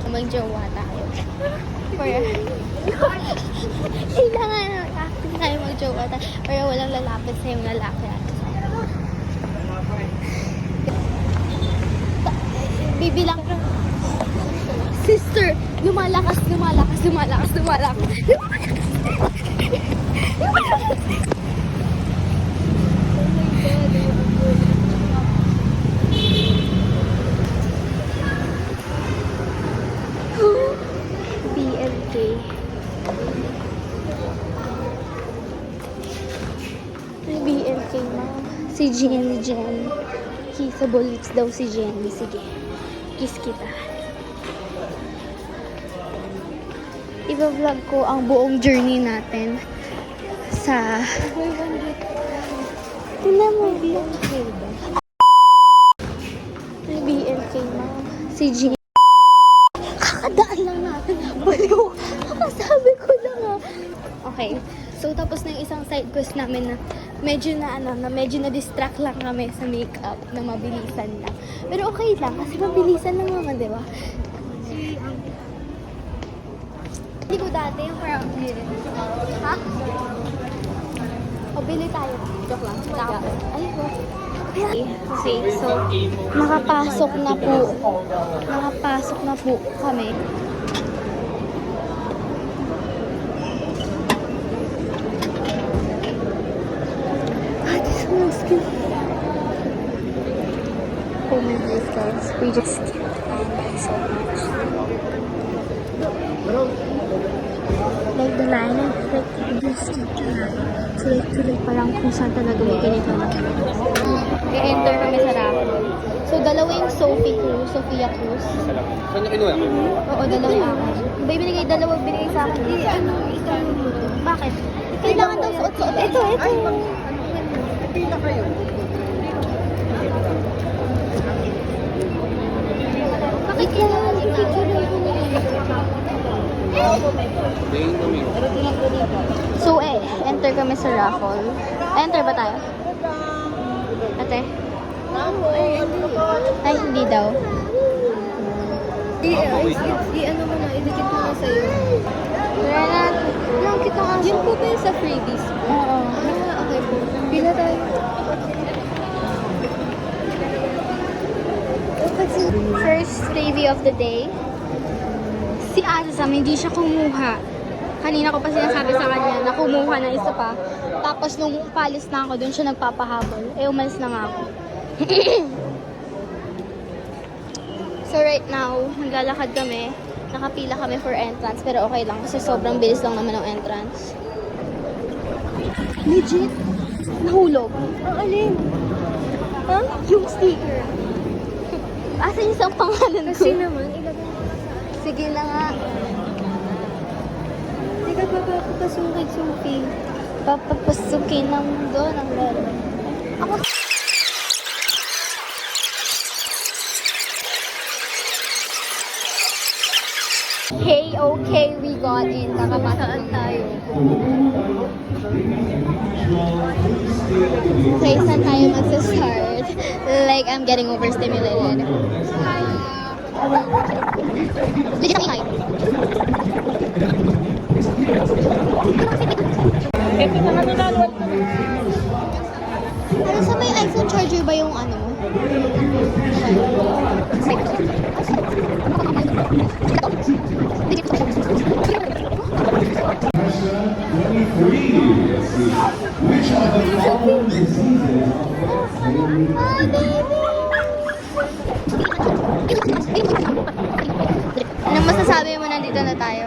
Mag-jowa tayo. Kailangan active tayo mag-jowa tayo. Pero walang lalapit sa yung lalaki. Bibilang. Sister, lumalakas. BLK. BLK na. Si Jen. Kissable lips daw si Jenny. Sige. Kiss kita. I-vlog ko ang buong journey natin sa... Tingnan mo, BLK. BLK na. Si Jen. Kakadaan lang natin. Baliw. Sabi ko lang Okay. So, tapos na yung isang side quest namin na medyo na-distract lang kami sa makeup na mabilisan lang. Pero okay lang kasi mabilisan lang naman, di ba? Hindi ko dati yung parang ha? O, bili tayo. Joke lang. Okay, so, nakapasok na po kami. This one's good. Oh my God, guys. We just skipped so much. Like the line, like just skipped the line. Tuloy pa lang kung saan talaga may ganito na. I-enter kami sa raffle. So, dalawa yung Sophia Cruz. Saan niya kinuha? Oo, dalawa. Binigay sa akin. Ito. Bakit? Kailangan daw suot-suot. Ito. Pila kayo. Bakit kailangan i-picture ko na So, enter kami sa raffle. Enter ba tayo? Ate? Ay, hindi daw. I-ano mo na, idikit mo na sa'yo. Tara na. Lang kita nga. Yun po ba yung sa freebies? Oo. Okay po. Pila tayo. First freebie of the day. Si Azam, hindi siya kumuha. Kanina ko pa sinasabi sa kanya na kumuha na isa pa. Tapos nung palis na ako, dun siya nagpapahabol. Umalis na nga ako. So right now, naglalakad kami. Nakapila kami for entrance. Pero okay lang kasi sobrang bilis lang naman ang entrance. Legit? Nahulog. Ang alin? Ha? Yung sticker. Asa yung isang pangalan ko? Kasi naman, ilagay mo. Sige na nga. Hindi ka papapasukin. Papapasukin ng mundo ng laro. Ako. Hey, okay, we got in. Kakapasaan tayo. Okay, saan tayo magsa-start? Like, I'm getting overstimulated. Legit ang ingay. Ano sa may iPhone charger ba yung ano mo? Which are the common diseases? Hi, baby! Anong masasabi mo nandito na tayo?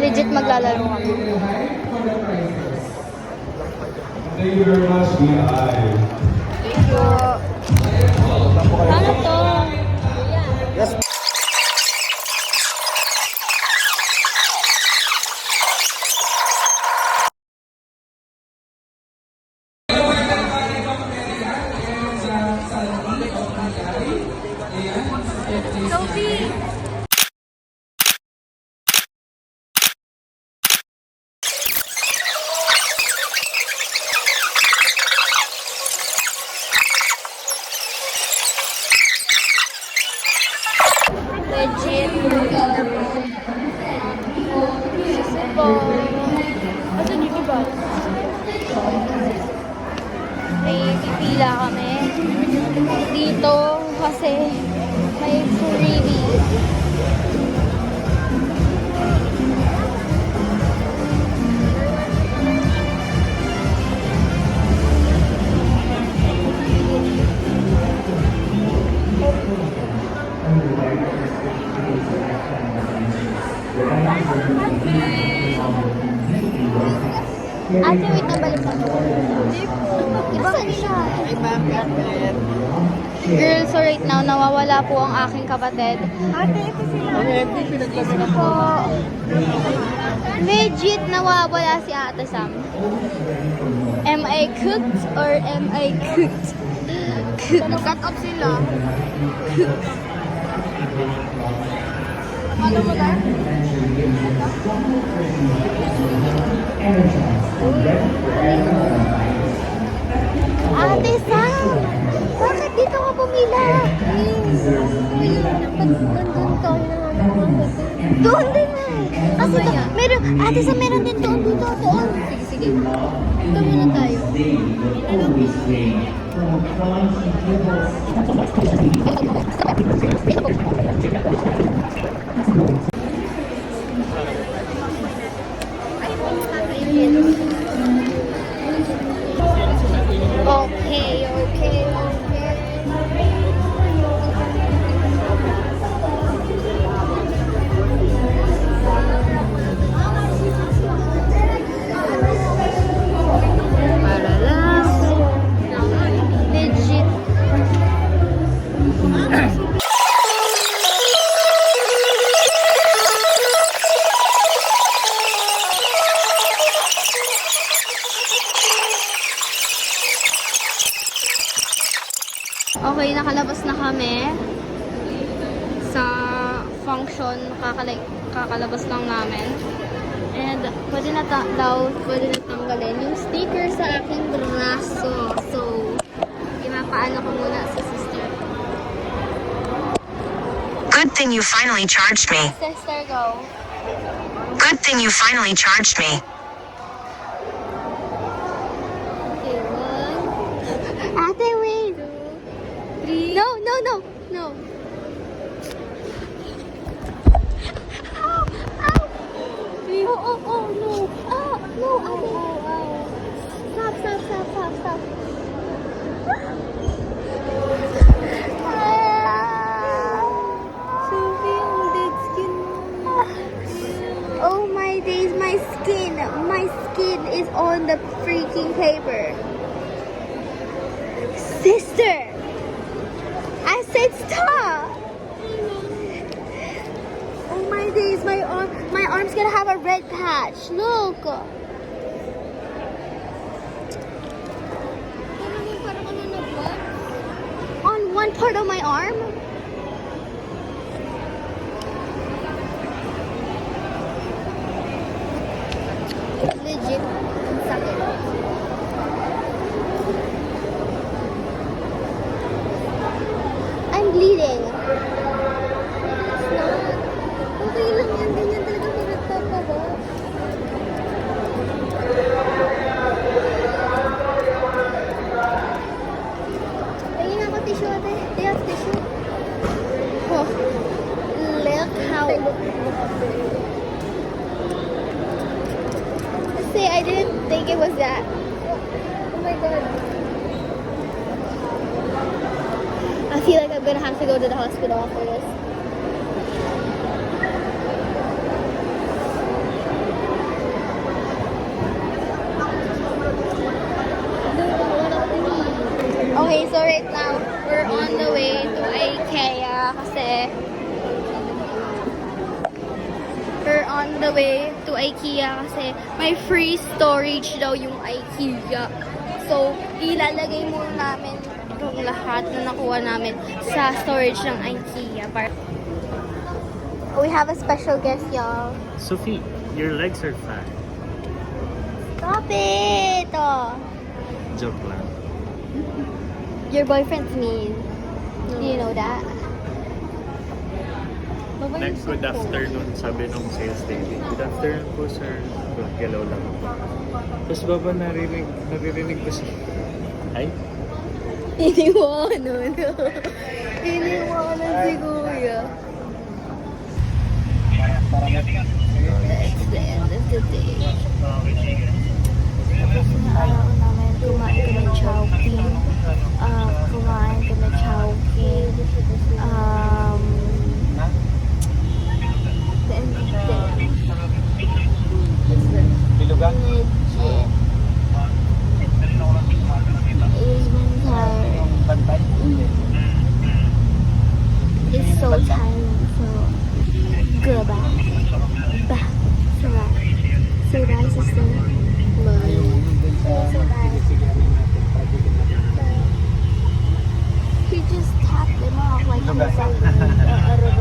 Legit maglalaro kami. Thank you very much, BI. Ano to? Yes. may pipila kami dito kasi may freebie. Ate, wait na balik ako. Iba ka siya. Girl, so right now, nawawala po ang aking kapatid. Ate, ito sila. Po, legit nawawala si Ate Sam. Am I cooked or am I cooked? Cut off sila. Ano mo na? Ate Sam! Bakit dito ka pumila? Nandun ka. Doon din na. Kasi meron, Ate Sam, meron din doon dito. Doon. Sige, sige. Ito muna tayo. Okay, okay, okay. Para lang. Legit. Okay, nakalabas na kami sa function. Kakalabas lang namin. And pwede na tanggalin yung sticker sa aking braso. So, pinapaano ko muna sa sister. Good thing you finally charged me. Sister, go. Good thing you finally charged me. Okay, one. Ate, wait. Three. No, no, no, no. Ow! Ow! Oh, oh, oh, no. Ah, no, ate. Stop, stop, stop, stop, stop. Sophie, ang dead skin mo. Oh my days, my skin is on the freaking paper. Sister! I said stop! Oh my days, my arm's gonna have a red patch. Look! Parang ano na blood? On one part of my arm? Legit. Ang sakit. I'm bleeding. Okay lang yan. Ganyan talaga kung nagpapaba. Tingin ako tissue ate. Do you have tissue? Oh. Look how... See, I didn't think it was that. Oh my God. I feel like I'm gonna have to go to the hospital after this. Okay, so right now, we're on the way to IKEA kasi may free storage daw yung IKEA. So, ilalagay muna namin itong lahat na nakuha namin sa storage ng IKEA. We have a special guest, y'all. Sophie, your legs are fat. Stop it! Oh. Joke lang. Your boyfriend's mean. Do you know that? Next, good afternoon, sabi nung sales lady. Good afternoon po, sir. Hello lang po. Tapos baba naririnig ko siya. Ay, Iniwanan. Iniwanan si Kuya. It's the end of the day. Tapos na araw namin, kumain kami chowking. Kumain kami chowking. The end of the day. Bilugan? Legit. It was been tired. Bantay? It's so tiring, so goodbye. Bye. Say bye. Say bye, sister. Bye. Say bye. He just tapped them off like he was like a